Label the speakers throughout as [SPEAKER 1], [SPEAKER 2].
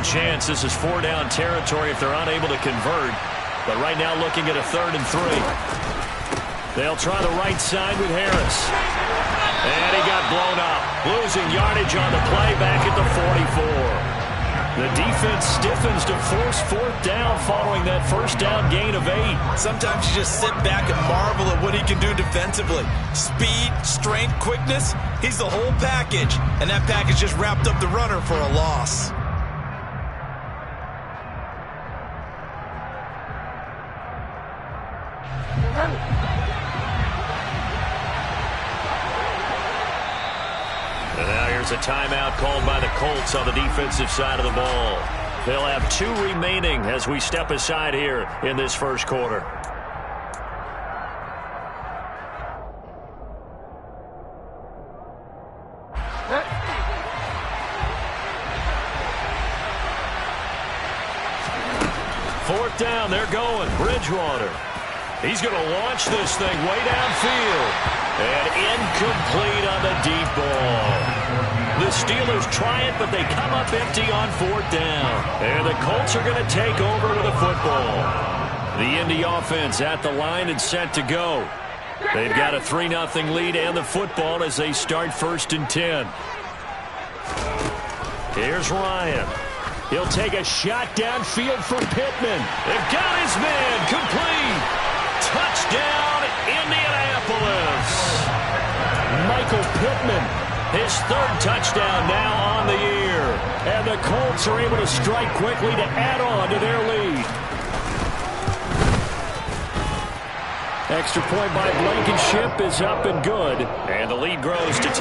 [SPEAKER 1] good chance. This is 4-down territory if they're unable to convert. But right now looking at a 3rd and 3. They'll try the right side with Harris. And he got blown up. Losing yardage on the play back at the 44. The defense stiffens to force 4th down following that 1st down gain of 8.
[SPEAKER 2] Sometimes you just sit back and marvel at what he can do defensively. Speed, strength, quickness, he's the whole package. And that package just wrapped up the runner for a loss.
[SPEAKER 1] And now here's a timeout called by the Colts on the defensive side of the ball. They'll have 2 remaining as we step aside here in this 1st quarter. Fourth down, they're going. Bridgewater. He's going to launch this thing way downfield. And incomplete on the deep ball. The Steelers try it, but they come up empty on 4th down. And the Colts are going to take over with the football. The Indy offense at the line and set to go. They've got a 3-0 lead and the football as they start 1st and 10. Here's Ryan. He'll take a shot downfield for Pittman. They've got his man complete. Touchdown, Indianapolis. Michael Pittman, his 3rd touchdown now on the year. And the Colts are able to strike quickly to add on to their lead. Extra point by Blankenship is up and good. And the lead grows to 10-0.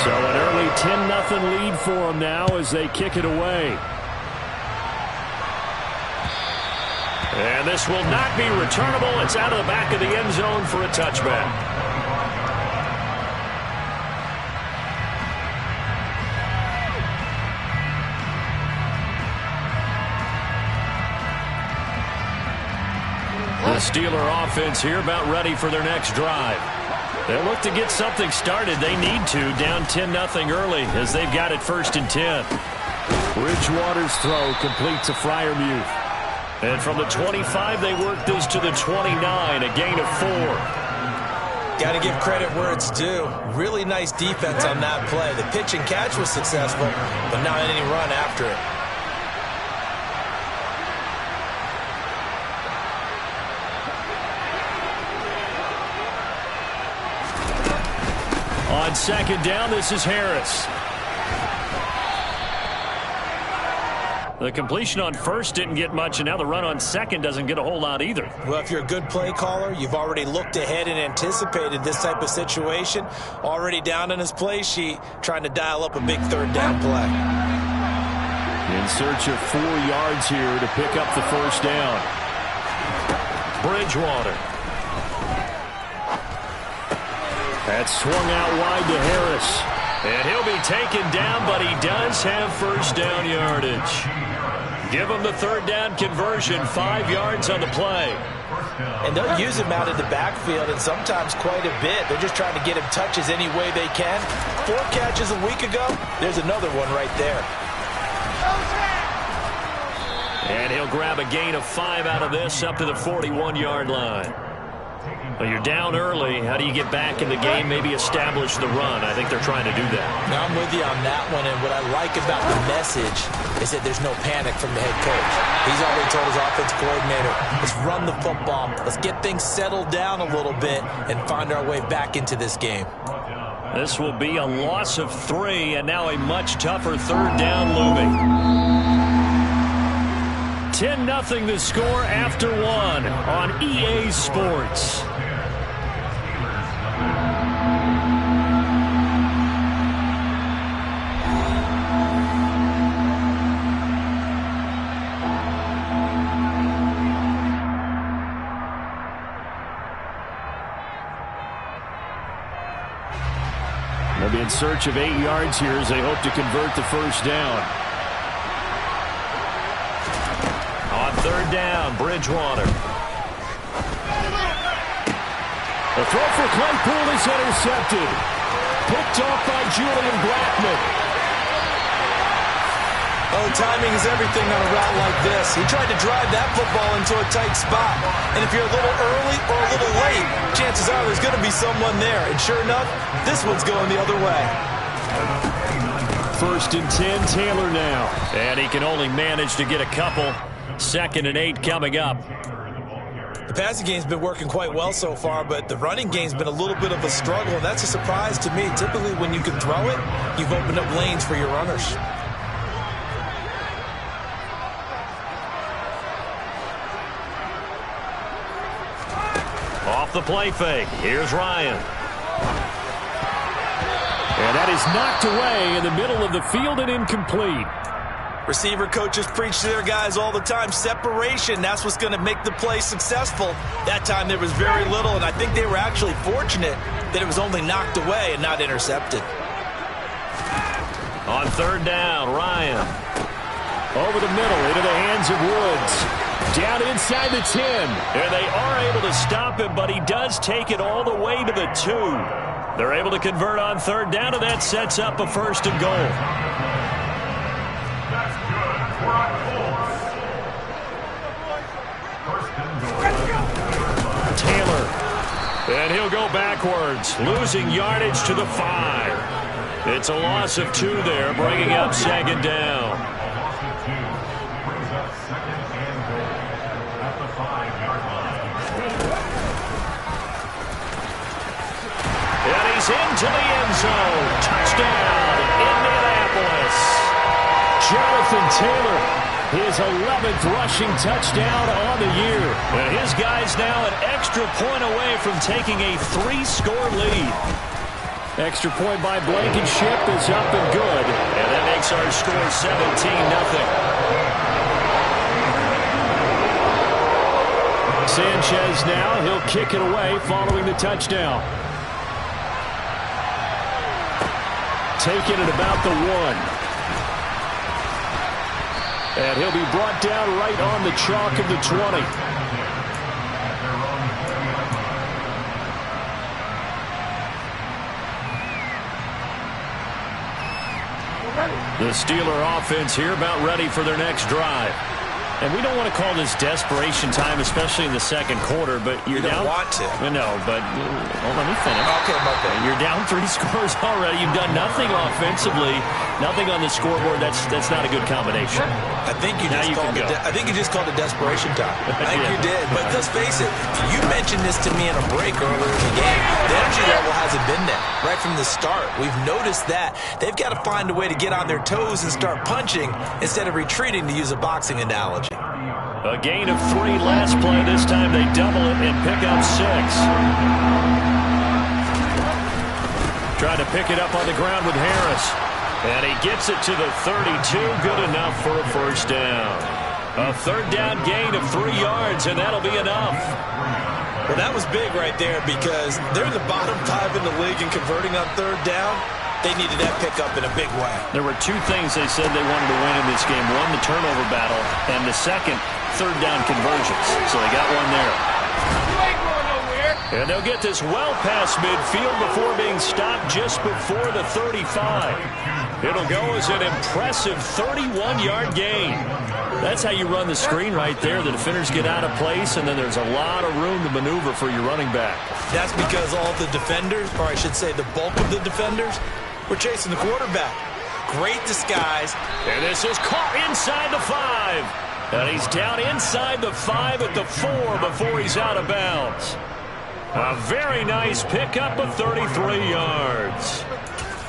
[SPEAKER 1] So an early 10-0 lead for them now as they kick it away. And this will not be returnable. It's out of the back of the end zone for a touchback. The Steeler offense here about ready for their next drive. They'll look to get something started. They need to, down 10-0 early as they've got it 1st and 10. Bridgewater's throw completes a Freiermuth. And from the 25, they work this to the 29, a gain of 4.
[SPEAKER 2] Got to give credit where it's due. Really nice defense on that play. The pitch and catch was successful, but not any run after it.
[SPEAKER 1] On 2nd down, this is Harris. The completion on 1st didn't get much, and now the run on 2nd doesn't get a whole lot either.
[SPEAKER 2] Well, if you're a good play caller, you've already looked ahead and anticipated this type of situation. Already down on his play sheet, trying to dial up a big 3rd down play.
[SPEAKER 1] In search of 4 yards here to pick up the 1st down. Bridgewater. That's swung out wide to Harris. And he'll be taken down, but he does have 1st down yardage. Give him the 3rd down conversion, 5 yards on the play.
[SPEAKER 2] And they'll use him out in the backfield, and sometimes quite a bit. They're just trying to get him touches any way they can. 4 catches a week ago, there's another one right there.
[SPEAKER 1] And he'll grab a gain of 5 out of this up to the 41-yard line. Well, you're down early. How do you get back in the game, maybe establish the run? I think they're trying to do that.
[SPEAKER 2] Now, I'm with you on that one, and what I like about the message is that there's no panic from the head coach. He's already told his offense coordinator, let's run the football, let's get things settled down a little bit and find our way back into this game.
[SPEAKER 1] This will be a loss of 3, and now a much tougher 3rd down looming. 10-0 the score after 1 on EA Sports. They'll be in search of 8 yards here as they hope to convert the 1st down. On 3rd down, Bridgewater. The throw for Claypool is intercepted. Picked off by Julian Blackmon.
[SPEAKER 2] Well, timing is everything on a route like this. He tried to drive that football into a tight spot. And if you're a little early or a little late, chances are there's going to be someone there. And sure enough, this one's going the other way.
[SPEAKER 1] 1st and 10, Taylor now. And he can only manage to get a couple. 2nd and 8 coming up.
[SPEAKER 2] The passing game's been working quite well so far, but the running game's been a little bit of a struggle, and that's a surprise to me. Typically, when you can throw it, you've opened up lanes for your runners.
[SPEAKER 1] Off the play fake. Here's Ryan. And that is knocked away in the middle of the field and incomplete.
[SPEAKER 2] Receiver coaches preach to their guys all the time. Separation, that's what's going to make the play successful. That time there was very little, and I think they were actually fortunate that it was only knocked away and not intercepted.
[SPEAKER 1] On 3rd down, Ryan. Over the middle, into the hands of Woods. Down inside the 10. And they are able to stop him, but he does take it all the way to the 2. They're able to convert on 3rd down, and that sets up a 1st and goal. Taylor. And he'll go backwards, losing yardage to the 5. It's a loss of 2 there, bringing up 2nd down. And he's into the end zone. Touchdown, Indianapolis. Jonathan Taylor, his 11th rushing touchdown on the year. And his guy's now an extra point away from taking a 3-score lead. Extra point by Blankenship is up and good. And that makes our score 17-0. Sanchez now, he'll kick it away following the touchdown. Taking it about the 1. And he'll be brought down right on the chalk of the 20. The Steeler offense here about ready for their next drive. And we don't want to call this desperation time, especially in the 2nd quarter, but you're down.
[SPEAKER 2] You don't want to.
[SPEAKER 1] No, but let me finish.
[SPEAKER 2] Okay.
[SPEAKER 1] You're down 3 scores already. You've done nothing offensively, nothing on the scoreboard. That's not a good combination.
[SPEAKER 2] I think you just called it desperation time. I think you did. But let's face it, you mentioned this to me in a break earlier in the game. The energy level hasn't been there right from the start. We've noticed that. They've got to find a way to get on their toes and start punching instead of retreating, to use a boxing analogy.
[SPEAKER 1] A gain of 3 last play. This time they double it and pick up 6. Trying to pick it up on the ground with Harris. And he gets it to the 32. Good enough for a 1st down. A 3rd down gain of 3 yards, and that'll be enough.
[SPEAKER 2] Well, that was big right there because they're in the bottom 5 in the league and converting on 3rd down. They needed that pickup in a big way.
[SPEAKER 1] There were 2 things they said they wanted to win in this game. 1, the turnover battle, and the 2nd, 3rd down conversions. So they got one there. And they'll get this well past midfield before being stopped just before the 35. It'll go as an impressive 31-yard gain. That's how you run the screen right there. The defenders get out of place, and then there's a lot of room to maneuver for your running back. That's because all the defenders, or I should say the bulk of the defenders, were chasing the quarterback. Great disguise. And this is caught inside the 5. And he's down inside the 5 at the 4 before he's out of bounds. A very nice pickup of 33 yards.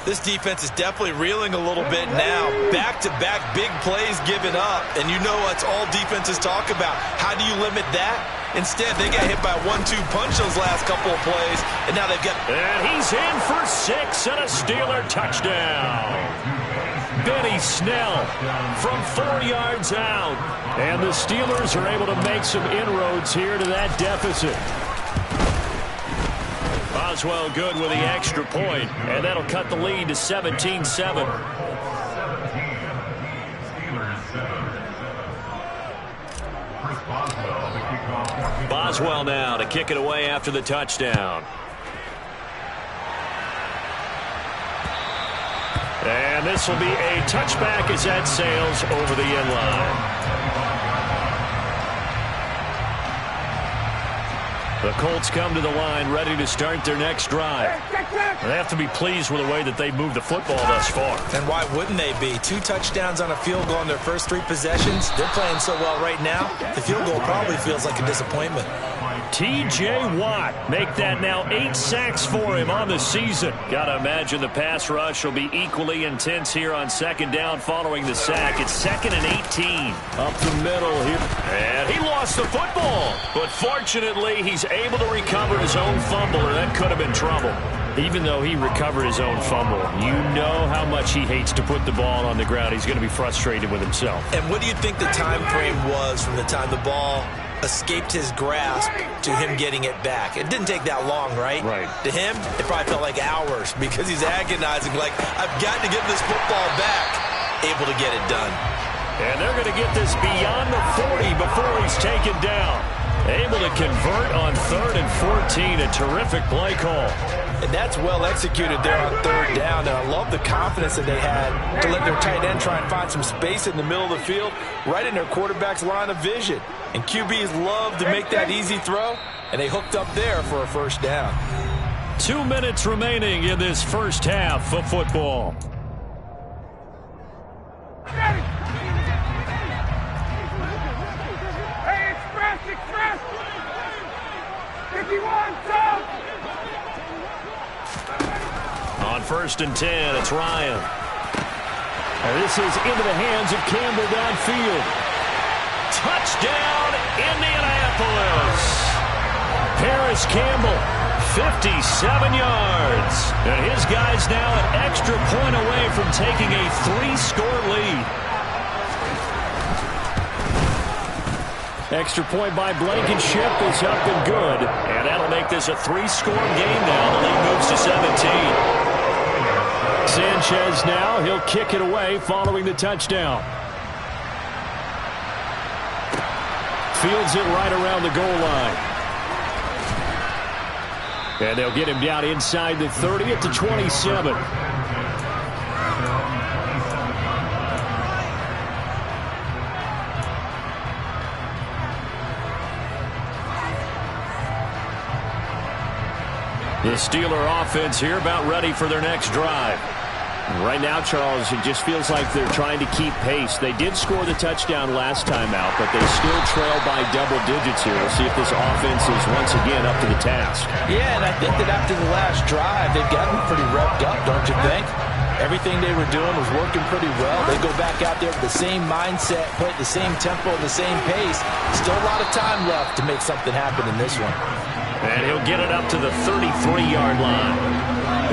[SPEAKER 1] This defense is definitely reeling a little bit now. Back-to-back big plays given up. And you know that's all defenses talk about. How do you limit that? Instead, they got hit by a 1-2 punch those last couple of plays. And now they've got... And he's in for 6 and a Steeler touchdown. Benny Snell from 4 yards out. And the Steelers are able to make some inroads here to that deficit. Boswell good with the extra point, and that'll cut the lead to 17-7. Boswell now to kick it away after the touchdown. And this will be a touchback as that sails over the end line. The Colts come to the line ready to start their next drive. They have to be pleased with the way that they've moved the football thus far.
[SPEAKER 2] And why wouldn't they be? 2 touchdowns on a field goal in their first 3 possessions. They're playing so well right now, the field goal probably feels like a disappointment.
[SPEAKER 1] T.J. Watt make that now 8 sacks for him on the season. Gotta imagine the pass rush will be equally intense here on second down following the sack. It's 2nd and 18. Up the middle here. And he lost the football. But fortunately, he's able to recover his own fumble, or that could have been trouble. Even though he recovered his own fumble, you know how much he hates to put the ball on the ground. He's going to be frustrated with himself.
[SPEAKER 2] And what do you think the time frame was from the time the ball escaped his grasp to him getting it back? It didn't take that long, right?
[SPEAKER 1] Right.
[SPEAKER 2] To him, it probably felt like hours because he's agonizing, like, I've got to get this football back, able to get it done.
[SPEAKER 1] And they're going to get this beyond the 40 before he's taken down. Able to convert on 3rd and 14, a terrific play call.
[SPEAKER 2] And that's well executed there on 3rd down. And I love the confidence that they had to let their tight end try and find some space in the middle of the field, right in their quarterback's line of vision. And QBs love to make that easy throw, and they hooked up there for a first down.
[SPEAKER 1] 2 minutes remaining in this first half of football.
[SPEAKER 3] Hey, express! 51,
[SPEAKER 1] On 1st and 10, it's Ryan. And this is into the hands of Campbell downfield. Touchdown, Indianapolis. Paris Campbell, 57 yards. And his guy's now an extra point away from taking a 3-score lead. Extra point by Blankenship is up and good. And that'll make this a 3-score game now. The lead moves to 17. Sanchez now, he'll kick it away following the touchdown. Fields it right around the goal line. And they'll get him down inside the 30 at the 27. The Steeler offense here about ready for their next drive. Right now, Charles, it just feels like they're trying to keep pace. They did score the touchdown last time out, but they still trail by double digits here. We'll see if this offense is once again up to the task.
[SPEAKER 2] Yeah, and I think that after the last drive, they've gotten pretty revved up, don't you think? Everything they were doing was working pretty well. They go back out there with the same mindset, play at the same tempo, the same pace. Still a lot of time left to make something happen in this one.
[SPEAKER 1] And he'll get it up to the 33-yard line.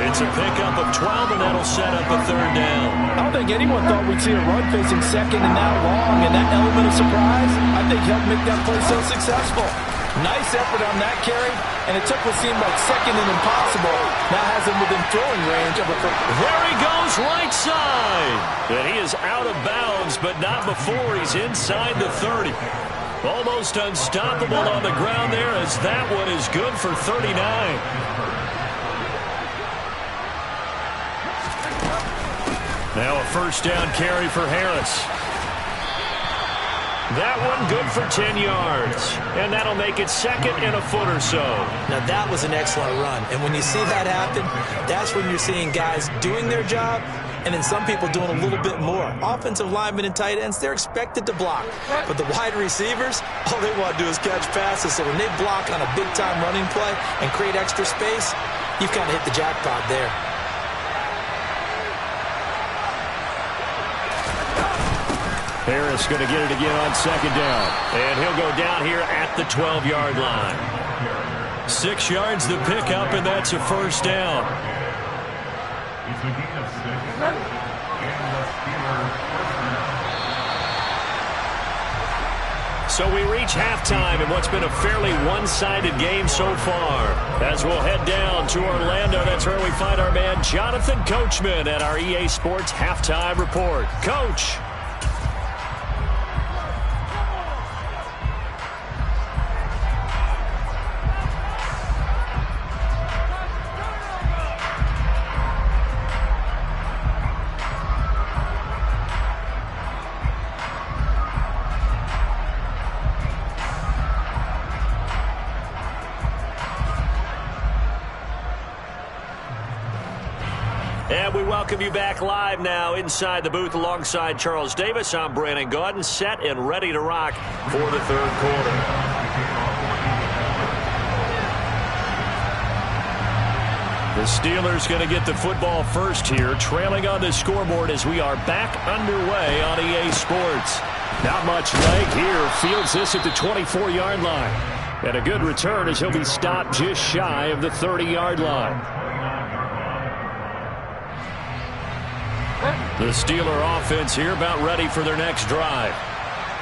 [SPEAKER 1] It's a pickup of 12, and that'll set up a 3rd down.
[SPEAKER 2] I don't think anyone thought we'd see a run facing 2nd and now long, and that element of surprise, I think, helped make that play so successful. Nice effort on that carry, and it took what seemed like 2nd and impossible. Now has him within throwing range of a first.
[SPEAKER 1] There he goes, right side. And he is out of bounds, but not before he's inside the 30. Almost unstoppable on the ground there, as that one is good for 39. Now a 1st down carry for Harris. That one good for 10 yards. And that'll make it 2nd and a foot or so.
[SPEAKER 2] Now that was an excellent run. And when you see that happen, that's when you're seeing guys doing their job and then some people doing a little bit more. Offensive linemen and tight ends, they're expected to block. But the wide receivers, all they want to do is catch passes. So when they block on a big-time running play and create extra space, you've kind of hit the jackpot there.
[SPEAKER 1] Harris going to get it again on 2nd down. And he'll go down here at the 12-yard line. 6 yards the pickup, and that's a 1st down. So we reach halftime in what's been a fairly one-sided game so far. As we'll head down to Orlando, that's where we find our man Jonathan Coachman at our EA Sports Halftime Report. Coach. welcome you back live now inside the booth alongside Charles Davis. I'm Brandon Gaudin, set and ready to rock for the third quarter. The Steelers going to get the football first here, trailing on the scoreboard as we are back underway on EA Sports. Not much leg here. Fields this at the 24-yard line. And a good return as he'll be stopped just shy of the 30-yard line. The Steeler offense here about ready for their next drive.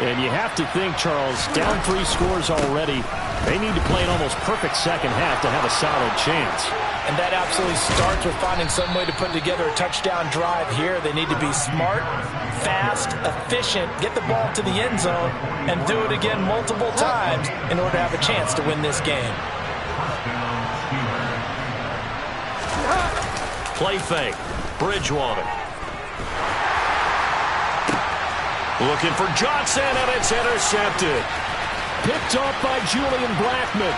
[SPEAKER 1] And you have to think, Charles, down 3 scores already. They need to play an almost perfect second half to have a solid chance.
[SPEAKER 2] And that absolutely starts with finding some way to put together a touchdown drive here. They need to be smart, fast, efficient, get the ball to the end zone, and do it again multiple times in order to have a chance to win this game.
[SPEAKER 1] Play fake. Bridgewater. Looking for Johnson, and it's intercepted. Picked off by Julian Blackmon.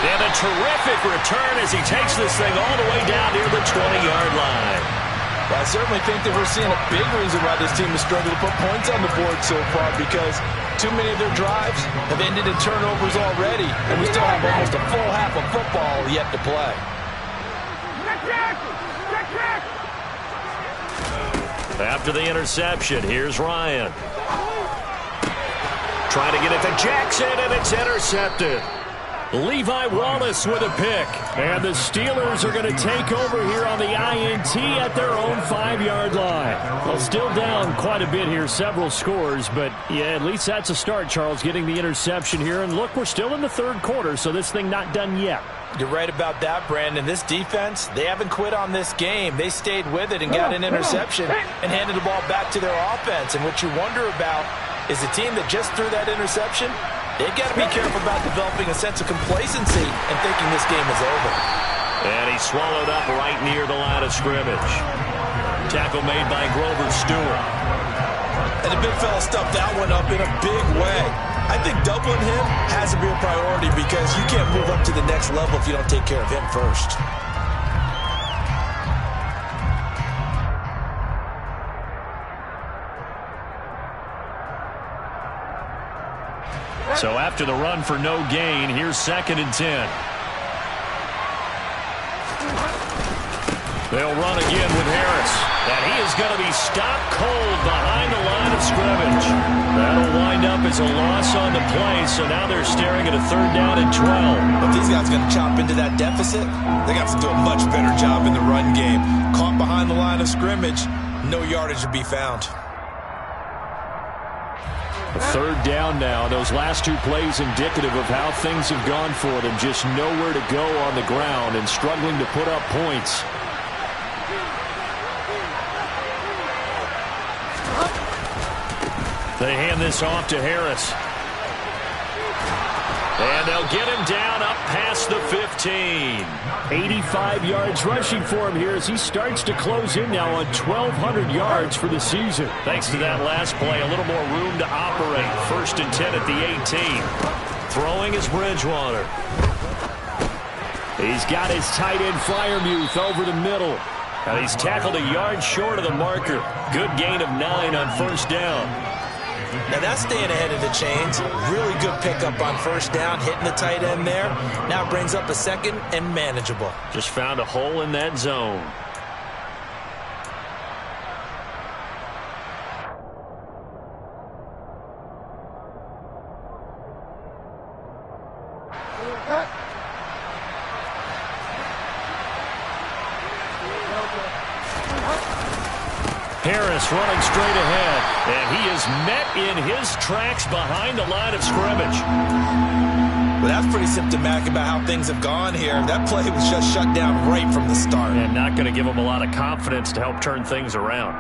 [SPEAKER 1] And a terrific return as he takes this thing all the way down near the 20-yard line.
[SPEAKER 2] Well, I certainly think that we're seeing a big reason why this team has struggled to put points on the board so far, because too many of their drives have ended in turnovers already, and we still have almost a full half of football yet to play.
[SPEAKER 1] After the interception, here's Ryan. Trying to get it to Jackson, and it's intercepted. Levi Wallace with a pick. And the Steelers are going to take over here on the INT at their own 5-yard line. Well, still down quite a bit here, several scores, but yeah, at least that's a start, Charles, getting the interception here. And look, we're still in the third quarter, so this thing not done yet.
[SPEAKER 2] You're right about that, Brandon. This defense, they haven't quit on this game. They stayed with it and got an interception and handed the ball back to their offense. And what you wonder about is the team that just threw that interception, they've got to be careful about developing a sense of complacency and thinking this game is over.
[SPEAKER 1] And he swallowed up right near the line of scrimmage. Tackle made by Grover Stewart.
[SPEAKER 2] And the big fella stuffed that one up in a big way. I think doubling him has to be a priority because you can't move up to the next level if you don't take care of him first.
[SPEAKER 1] So after the run for no gain, here's 2nd and 10. They'll run again with Harris. And he is going to be stopped cold behind the line of scrimmage. That'll wind up as a loss on the play, so now they're staring at a 3rd down and 12.
[SPEAKER 2] If these guys are going to chop into that deficit, they got to do a much better job in the run game. Caught behind the line of scrimmage, no yardage to be found.
[SPEAKER 1] A 3rd down now. Those last 2 plays indicative of how things have gone for them. Just nowhere to go on the ground and struggling to put up points. They hand this off to Harris. And they'll get him down up past the 15. 85 yards rushing for him here as he starts to close in now on 1,200 yards for the season. Thanks to that last play, a little more room to operate. 1st and 10 at the 18. Throwing is Bridgewater. He's got his tight end Freiermuth over the middle. And he's tackled a yard short of the marker. Good gain of 9 on 1st down.
[SPEAKER 2] Now that's staying ahead of the chains. Really good pickup on 1st down, hitting the tight end there. Now brings up a 2nd and manageable.
[SPEAKER 1] Just found a hole in that zone. Harris running straight ahead, and he is met in his tracks behind the line of scrimmage.
[SPEAKER 2] Well, that's pretty symptomatic about how things have gone here. That play was just shut down right from the start.
[SPEAKER 1] And not going to give him a lot of confidence to help turn things around.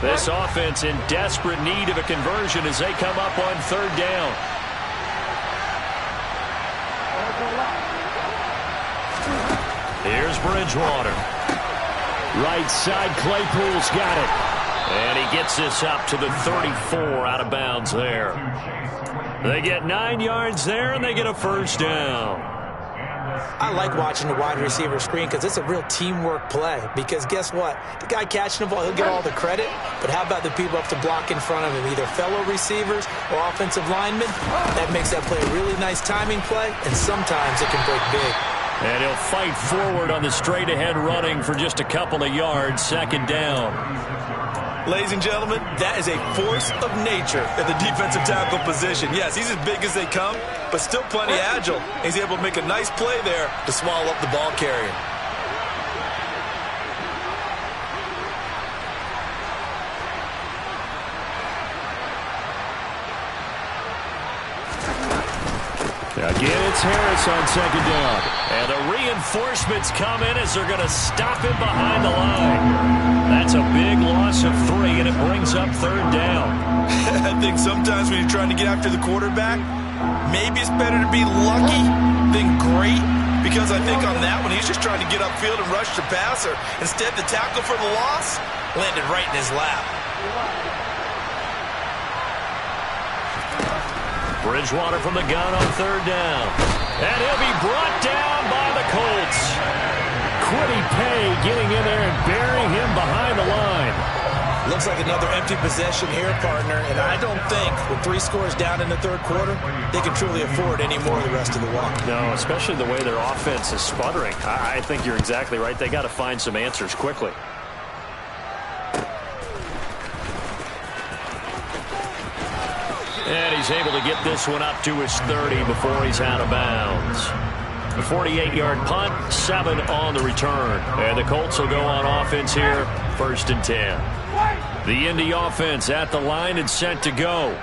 [SPEAKER 1] This offense in desperate need of a conversion as they come up on 3rd down. Here's Bridgewater. Right side, Claypool's got it. And he gets this up to the 34 out of bounds there. They get 9 yards there, and they get a first down.
[SPEAKER 2] I like watching the wide receiver screen because it's a real teamwork play. Because guess what? The guy catching the ball, he'll get all the credit. But how about the people up to block in front of him, either fellow receivers or offensive linemen? That makes that play a really nice timing play, and sometimes it can break big.
[SPEAKER 1] And he'll fight forward on the straight-ahead running for just a couple of yards, second down.
[SPEAKER 2] Ladies and gentlemen, that is a force of nature at the defensive tackle position. Yes, he's as big as they come, but still plenty agile. He's able to make a nice play there to swallow up the ball carrier.
[SPEAKER 1] Again, it's Harris on second down. And the reinforcements come in as they're going to stop him behind the line. That's a big loss of 3, and it brings up third down.
[SPEAKER 2] I think sometimes when you're trying to get after the quarterback, maybe it's better to be lucky than great, because I think on that one, he's just trying to get upfield and rush the passer. Instead, the tackle for the loss landed right in his lap.
[SPEAKER 1] Bridgewater from the gun on third down. And he'll be brought down by the Colts. Kwity Paye getting in there and burying him behind the line.
[SPEAKER 2] Looks like another empty possession here, partner. And I don't think with 3 scores down in the third quarter, they can truly afford any more of the rest of the walk.
[SPEAKER 1] No, especially the way their offense is sputtering. I think you're exactly right. They got to find some answers quickly. And he's able to get this one up to his 30 before he's out of bounds. A 48-yard punt, 7 on the return. And the Colts will go on offense here, 1st and 10. The Indy offense at the line and set to go.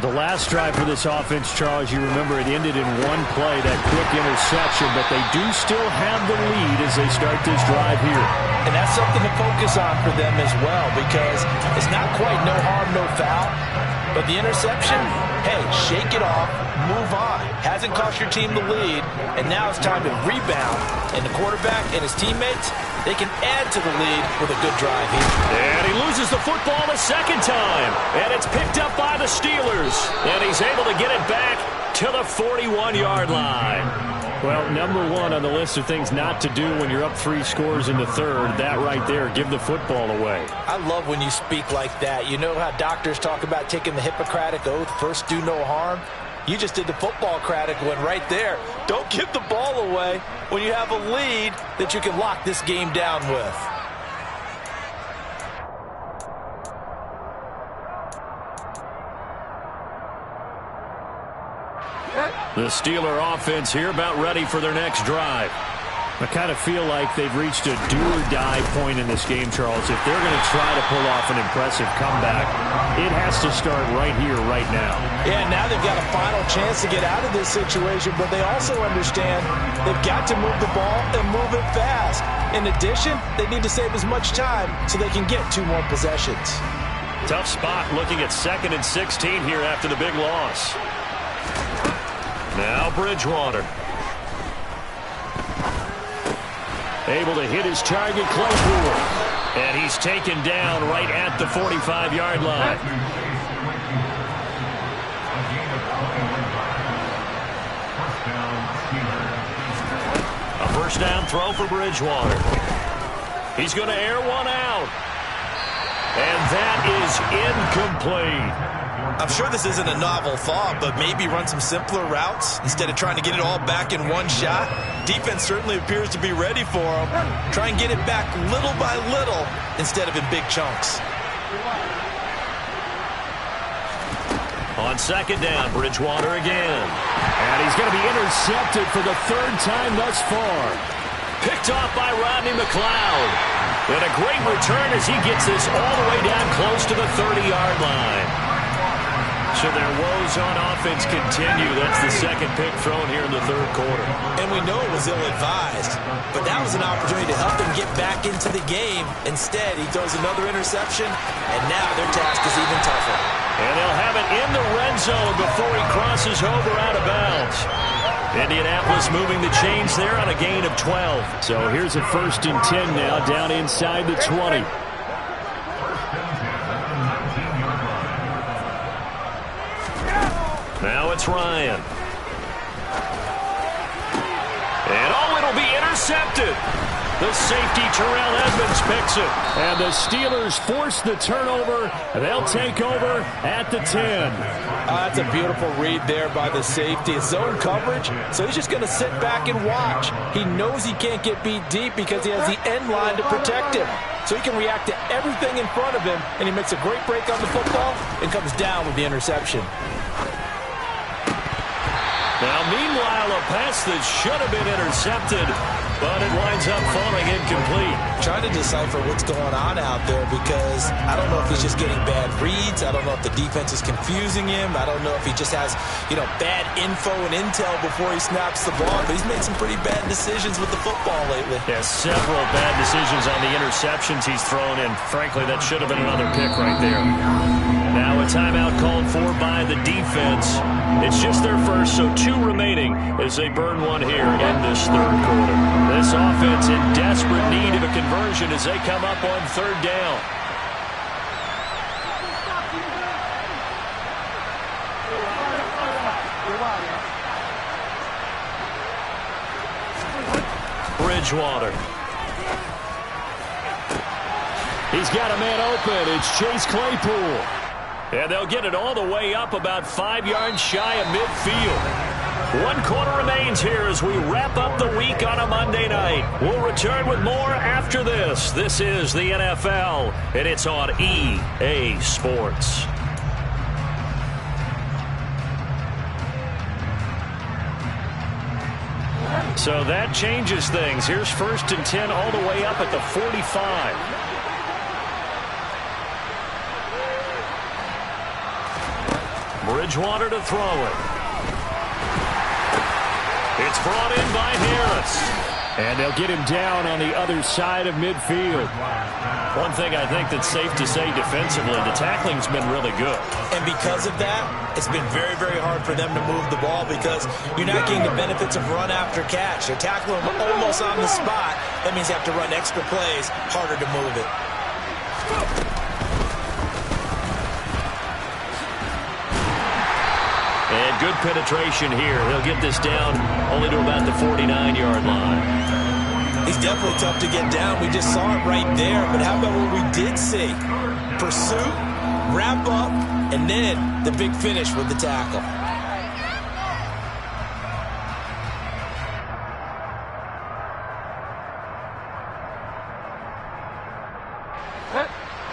[SPEAKER 4] The last drive for this offense, Charles, you remember it ended in one play, that quick interception, but they do still have the lead as they start this drive here.
[SPEAKER 2] And that's something to focus on for them as well, because it's not quite no harm, no foul. But the interception, hey, shake it off, move on. Hasn't cost your team the lead, and now it's time to rebound. And the quarterback and his teammates, they can add to the lead with a good drive here.
[SPEAKER 1] And he loses the football a second time. And it's picked up by the Steelers. And he's able to get it back to the 41-yard line.
[SPEAKER 4] Well, number 1 on the list of things not to do when you're up 3 scores in the third, that right there, give the football away.
[SPEAKER 2] I love when you speak like that. You know how doctors talk about taking the Hippocratic Oath, first do no harm? You just did the football-cratic one right there. Don't give the ball away when you have a lead that you can lock this game down with.
[SPEAKER 1] The Steeler offense here about ready for their next drive.
[SPEAKER 4] I kind of feel like they've reached a do-or-die point in this game, Charles. If they're going to try to pull off an impressive comeback, it has to start right here, right now.
[SPEAKER 2] Yeah, now they've got a final chance to get out of this situation, but they also understand they've got to move the ball and move it fast. In addition, they need to save as much time so they can get 2 more possessions.
[SPEAKER 1] Tough spot looking at 2nd and 16 here after the big loss. Now Bridgewater. Able to hit his target, Claypool. And he's taken down right at the 45-yard line. A first down throw for Bridgewater. He's going to air one out. And that is incomplete.
[SPEAKER 2] I'm sure this isn't a novel thought, but maybe run some simpler routes instead of trying to get it all back in one shot. Defense certainly appears to be ready for him. Try and get it back little by little instead of in big chunks.
[SPEAKER 1] On second down, Bridgewater again.
[SPEAKER 4] And he's going to be intercepted for the 3rd time thus far.
[SPEAKER 1] Picked off by Rodney McLeod. And a great return as he gets this all the way down close to the 30-yard line. So their woes on offense continue. That's the 2nd pick thrown here in the 3rd quarter.
[SPEAKER 2] And we know it was ill-advised, but that was an opportunity to help them get back into the game. Instead, he throws another interception, and now their task is even tougher.
[SPEAKER 1] And they'll have it in the red zone before he crosses over out of bounds. Indianapolis moving the chains there on a gain of 12.
[SPEAKER 4] So here's a 1st and 10 now down inside the 20.
[SPEAKER 1] Now it's Ryan. And it'll be intercepted. The safety, Terrell Edmunds, picks it.
[SPEAKER 4] And the Steelers force the turnover. They'll take over at the 10.
[SPEAKER 2] That's a beautiful read there by the safety. It's zone coverage, so he's just going to sit back and watch. He knows he can't get beat deep because he has the end line to protect him. So he can react to everything in front of him, and he makes a great break on the football and comes down with the interception.
[SPEAKER 1] Now, meanwhile, a pass that should have been intercepted, but it winds up falling incomplete.
[SPEAKER 2] Trying to decipher what's going on out there because I don't know if he's just getting bad reads. I don't know if the defense is confusing him. I don't know if he just has, bad info and intel before he snaps the ball. But he's made some pretty bad decisions with the football lately.
[SPEAKER 1] Yeah, several bad decisions on the interceptions he's thrown, and frankly, that should have been another pick right there. Now a timeout called for by the defense. It's just their first, so 2 remaining as they burn one here in this third quarter. This offense in desperate need of a conversion as they come up on third down. Bridgewater.
[SPEAKER 4] He's got a man open. It's Chase Claypool.
[SPEAKER 1] And they'll get it all the way up about 5 yards shy of midfield. 1 quarter remains here as we wrap up the week on a Monday night. We'll return with more after this. This is the NFL, and it's on EA Sports. So that changes things. Here's 1st and 10 all the way up at the 45. Bridgewater to throw it. It's brought in by Harris.
[SPEAKER 4] And they'll get him down on the other side of midfield.
[SPEAKER 1] One thing I think that's safe to say defensively, the tackling's been really good.
[SPEAKER 2] And because of that, it's been very, very hard for them to move the ball because you're not getting the benefits of run after catch. They're tackling him almost on the spot. That means you have to run extra plays, harder to move it.
[SPEAKER 1] And good penetration here. He'll get this down only to about the 49-yard line.
[SPEAKER 2] He's definitely tough to get down. We just saw it right there. But how about what we did see? Pursuit, wrap up, and then the big finish with the tackle.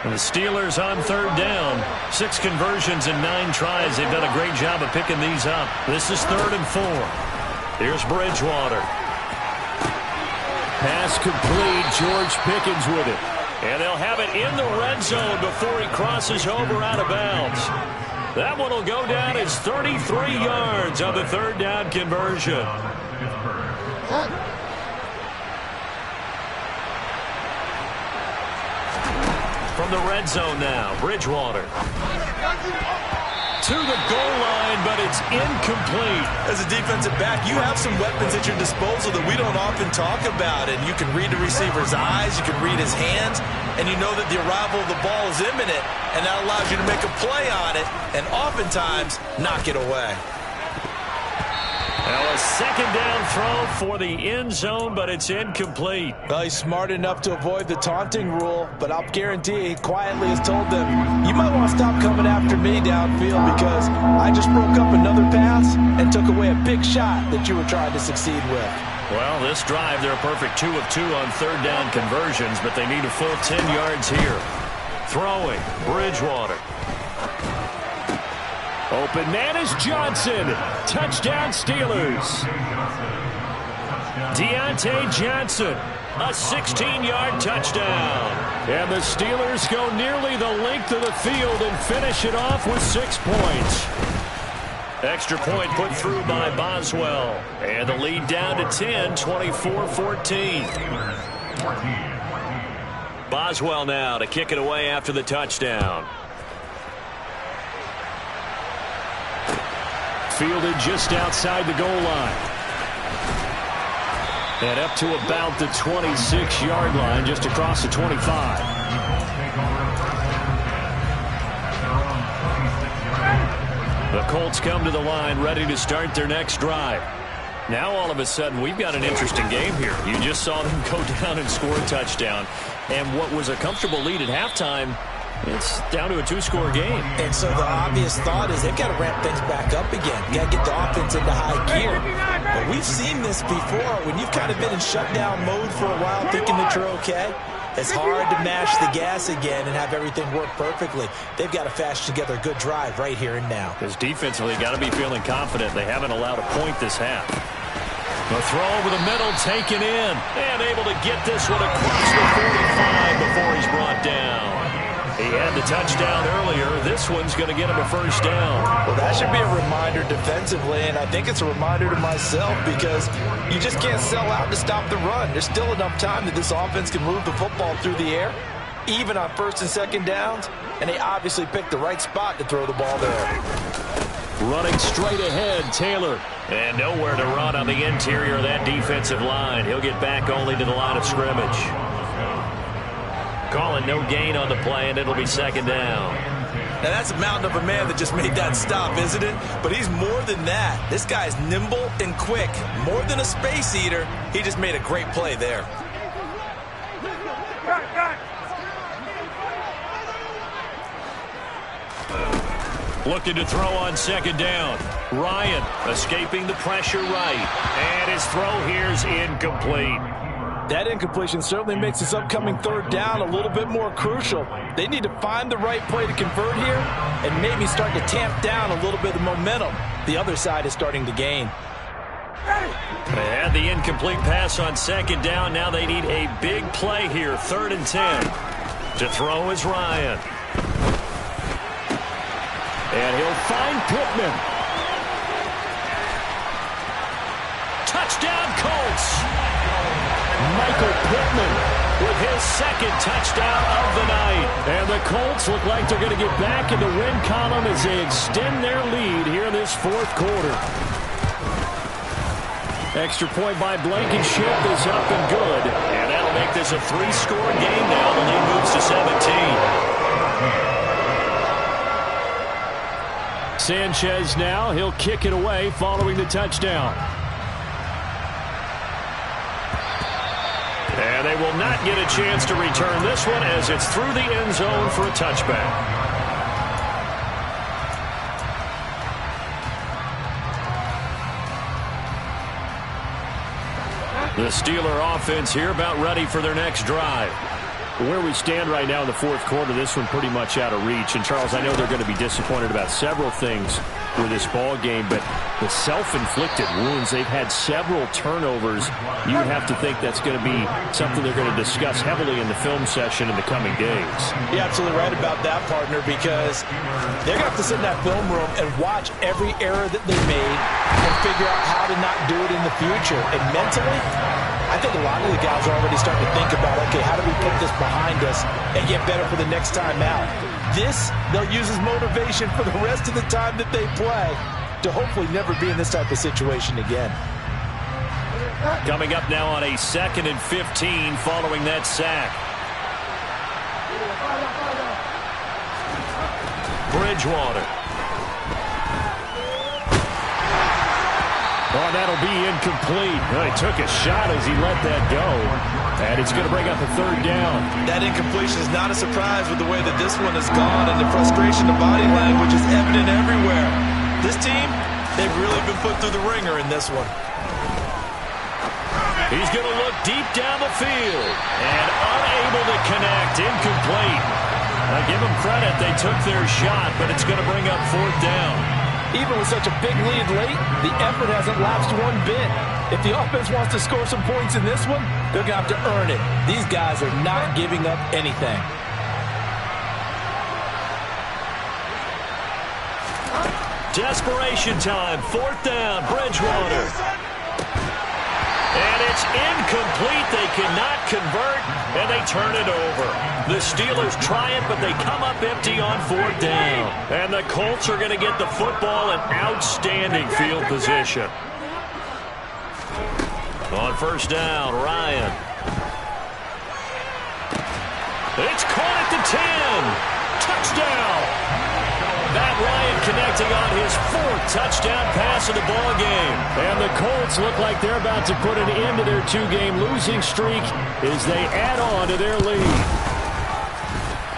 [SPEAKER 1] And the Steelers on third down. 6 conversions in 9 tries. They've done a great job of picking these up. This is 3rd and 4. Here's Bridgewater.
[SPEAKER 4] Pass complete. George Pickens with it.
[SPEAKER 1] And they'll have it in the red zone before he crosses over out of bounds. That one will go down as 33 yards on the 3rd down conversion. From the red zone now, Bridgewater. To the goal line, but it's incomplete.
[SPEAKER 2] As a defensive back, you have some weapons at your disposal that we don't often talk about. And you can read the receiver's eyes, you can read his hands, and you know that the arrival of the ball is imminent, and that allows you to make a play on it and oftentimes knock it away.
[SPEAKER 1] Now a 2nd down throw for the end zone, but it's incomplete.
[SPEAKER 2] Well, he's smart enough to avoid the taunting rule, but I'll guarantee he quietly has told them, you might want to stop coming after me downfield because I just broke up another pass and took away a big shot that you were trying to succeed with.
[SPEAKER 1] Well, this drive, they're a perfect 2 of 2 on 3rd down conversions, but they need a full 10 yards here. Throwing, Bridgewater.
[SPEAKER 4] Open man is Johnson. Touchdown Steelers.
[SPEAKER 1] Deontay Johnson, a 16-yard touchdown.
[SPEAKER 4] And the Steelers go nearly the length of the field and finish it off with 6 points.
[SPEAKER 1] Extra point put through by Boswell. And the lead down to 10, 24-14. Boswell now to kick it away after the touchdown.
[SPEAKER 4] Fielded just outside the goal line. And up to about the 26-yard line, just across the 25.
[SPEAKER 1] The Colts come to the line ready to start their next drive. Now all of a sudden we've got an interesting game here. You just saw them go down and score a touchdown. And what was a comfortable lead at halftime, it's down to a two-score game.
[SPEAKER 2] And so the obvious thought is they've got to ramp things back up again. Got to get the offense into high gear. But we've seen this before. When you've kind of been in shutdown mode for a while thinking that you're okay, it's hard to mash the gas again and have everything work perfectly. They've got to fashion together a good drive right here and now.
[SPEAKER 1] Because defensively, got to be feeling confident. They haven't allowed a point this half. The throw over the middle, taken in, and able to get this one across the 45 before he's brought down. He had the touchdown earlier. This one's going to get him a first down.
[SPEAKER 2] Well, that should be a reminder defensively, and I think it's a reminder to myself because you just can't sell out to stop the run. There's still enough time that this offense can move the football through the air, even on first and second downs, and they obviously picked the right spot to throw the ball there.
[SPEAKER 1] Running straight ahead, Taylor. And nowhere to run on the interior of that defensive line. He'll get back only to the line of scrimmage. Calling no gain on the play, and it'll be second down.
[SPEAKER 2] Now, that's a mountain of a man that just made that stop, isn't it? But he's more than that. This guy's nimble and quick. More than a space eater, he just made a great play there.
[SPEAKER 1] Looking to throw on second down. Ryan escaping the pressure right. And his throw here's incomplete.
[SPEAKER 2] That incompletion certainly makes this upcoming third down a little bit more crucial. They need to find the right play to convert here and maybe start to tamp down a little bit of momentum. The other side is starting to gain.
[SPEAKER 1] They had the incomplete pass on second down. Now they need a big play here, 3rd and 10. To throw is Ryan. And he'll find Pittman. Touchdown, Colts. Michael Pittman with his second touchdown of the night. And the Colts look like they're going to get back in the win column as they extend their lead here in this fourth quarter. Extra point by Blankenship is up and good. And that'll make this a 3-score game now. The lead moves to 17. Sanchez now, he'll kick it away following the touchdown. And they will not get a chance to return this one as it's through the end zone for a touchback. The Steeler offense here about ready for their next drive. Where we stand right now in the fourth quarter, this one pretty much out of reach. And, Charles, I know they're going to be disappointed about several things with this ball game, but the self-inflicted wounds, they've had several turnovers. You have to think that's going to be something they're going to discuss heavily in the film session in the coming days.
[SPEAKER 2] You're absolutely right about that, partner, because they're going to have to sit in that film room and watch every error that they made and figure out how to not do it in the future. And mentally, I think a lot of the guys are already starting to think about, okay, how do we put this behind us and get better for the next time out? This, they'll use as motivation for the rest of the time that they play to hopefully never be in this type of situation again.
[SPEAKER 1] Coming up now on a 2nd and 15 following that sack. Bridgewater. Oh, that'll be incomplete. Well, he took a shot as he let that go. And it's going to bring up a 3rd down.
[SPEAKER 2] That incompletion is not a surprise with the way that this one has gone, and the frustration, the body language is evident everywhere. This team, they've really been put through the ringer in this one.
[SPEAKER 1] He's going to look deep down the field and unable to connect. Incomplete. I give them credit. They took their shot, but it's going to bring up 4th down.
[SPEAKER 2] Even with such a big lead late, the effort hasn't lapsed one bit. If the offense wants to score some points in this one, they're going to have to earn it. These guys are not giving up anything.
[SPEAKER 1] Desperation time. 4th down. Bridgewater. And it's incomplete. They cannot convert, and they turn it over. The Steelers try it, but they come up empty on 4th down. And the Colts are going to get the football in outstanding field position. On 1st down, Ryan. It's caught at the 10. Touchdown. Matt Ryan connecting on his 4th touchdown pass of the ball game.
[SPEAKER 4] And the Colts look like they're about to put an end to their 2-game losing streak as they add on to their lead.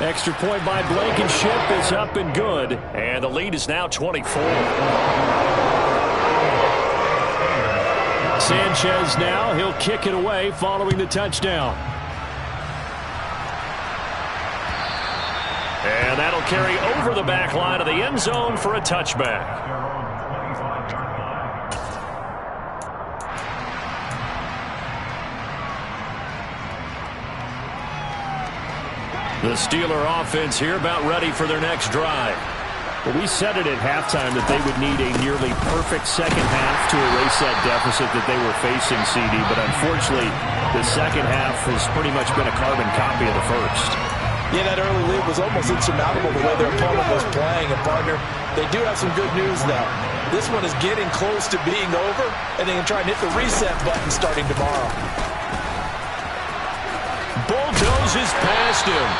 [SPEAKER 4] Extra point by Blankenship is up and good.
[SPEAKER 1] And the lead is now 24.
[SPEAKER 4] Sanchez now, he'll kick it away following the touchdown.
[SPEAKER 1] And that'll carry over the back line of the end zone for a touchback. The Steeler offense here about ready for their next drive.
[SPEAKER 4] Well, we said it at halftime that they would need a nearly perfect second half to erase that deficit that they were facing, CD. But unfortunately, the second half has pretty much been a carbon copy of the first.
[SPEAKER 2] Yeah, that early lead was almost insurmountable the way their opponent was playing. And, partner, they do have some good news, though. This one is getting close to being over, and they can try and hit the reset button starting tomorrow.
[SPEAKER 1] Bulldozes past him.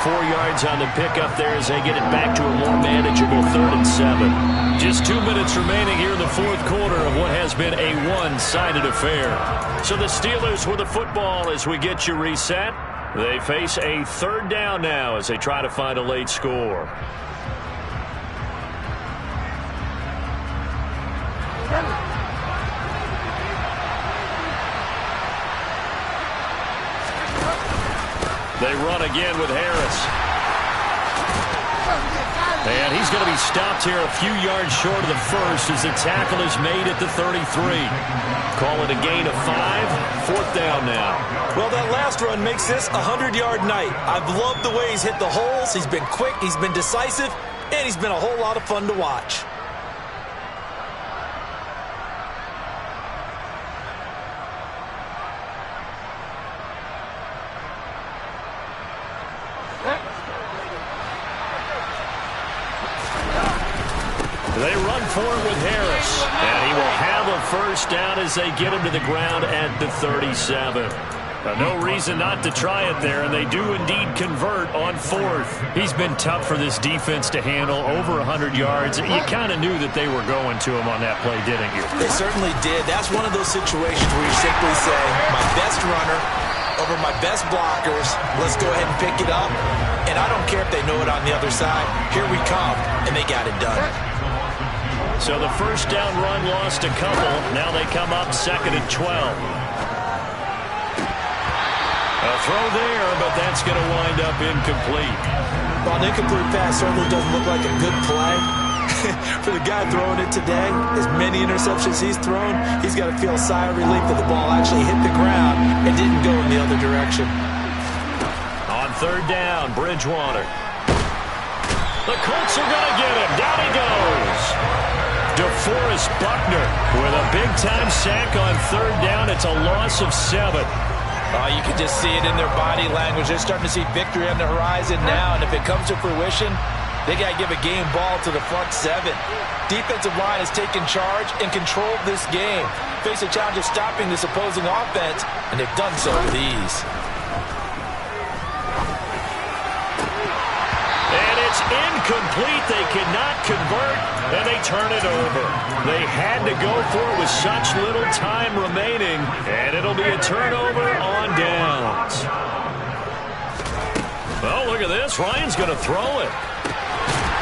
[SPEAKER 1] 4 yards on the pickup there as they get it back to a more manageable 3rd and 7. Just 2 minutes remaining here in the 4th quarter of what has been a one-sided affair. So the Steelers with the football as we get you reset. They face a 3rd down now as they try to find a late score. They run again with Harris. And he's going to be stopped here a few yards short of the first as the tackle is made at the 33. Call it a gain of 5. 4th down now.
[SPEAKER 2] Well, that last run makes this a 100-yard night. I've loved the way he's hit the holes. He's been quick, he's been decisive, and he's been a whole lot of fun to watch.
[SPEAKER 1] They run for it with Harris, and he will have a first down as they get him to the ground at the 37. No reason not to try it there, and they do indeed convert on 4th. He's been tough for this defense to handle, over 100 yards. You kind of knew that they were going to him on that play, didn't you?
[SPEAKER 2] They certainly did. That's one of those situations where you simply say, my best runner over my best blockers, let's go ahead and pick it up. And I don't care if they know it on the other side. Here we come, and they got it done.
[SPEAKER 1] So the first down run lost a couple. Now they come up 2nd and 12. A throw there, but that's going to wind up incomplete.
[SPEAKER 2] Well, an incomplete pass certainly doesn't look like a good play. For the guy throwing it today, as many interceptions he's thrown, he's got to feel a sigh of relief that the ball actually hit the ground and didn't go in the other direction.
[SPEAKER 1] On 3rd down, Bridgewater. The Colts are going to get him. Down he goes. DeForest Buckner with a big-time sack on 3rd down. It's a loss of 7.
[SPEAKER 2] You can just see it in their body language. They're starting to see victory on the horizon now, and if it comes to fruition, they got to give a game ball to the front 7. Defensive line has taken charge and controlled this game. Face a challenge of stopping this opposing offense, and they've done so with ease.
[SPEAKER 1] And it's incomplete. They cannot convert, and they turn it over. They had to go for it with such little time remaining, and it'll be a turnover on downs. Well, look at this. Ryan's going to throw it.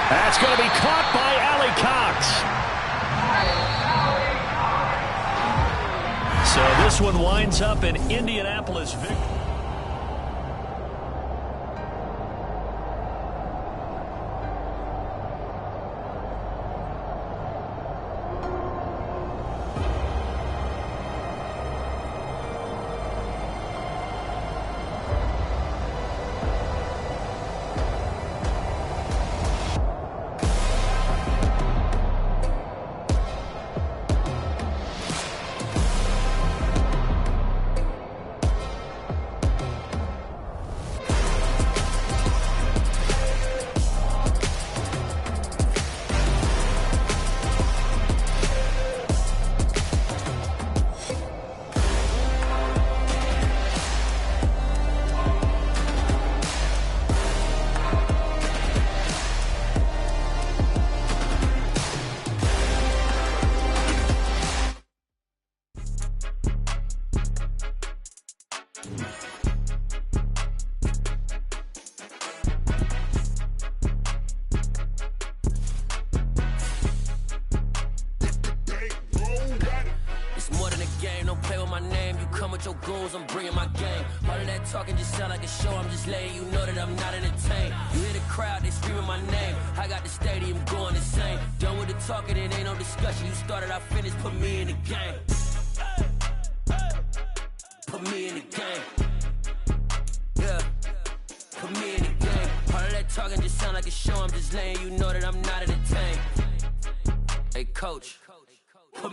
[SPEAKER 4] That's going to be caught by Allie Cox.
[SPEAKER 1] So this one winds up in Indianapolis victory.
[SPEAKER 5] It's more than a game, don't play with my name. You come with your goons, I'm bringing my game. All of that talking just sound like a show, I'm just letting you know that I'm not entertained. You hear the crowd, they screaming my name. I got the stadium going insane. Done with the talking, it ain't no discussion. You started, I finished, put me in the game. Put me in the game. Yeah, put me in the game. All of that talking just sound like a show, I'm just letting you know that I'm not entertained. Hey, coach.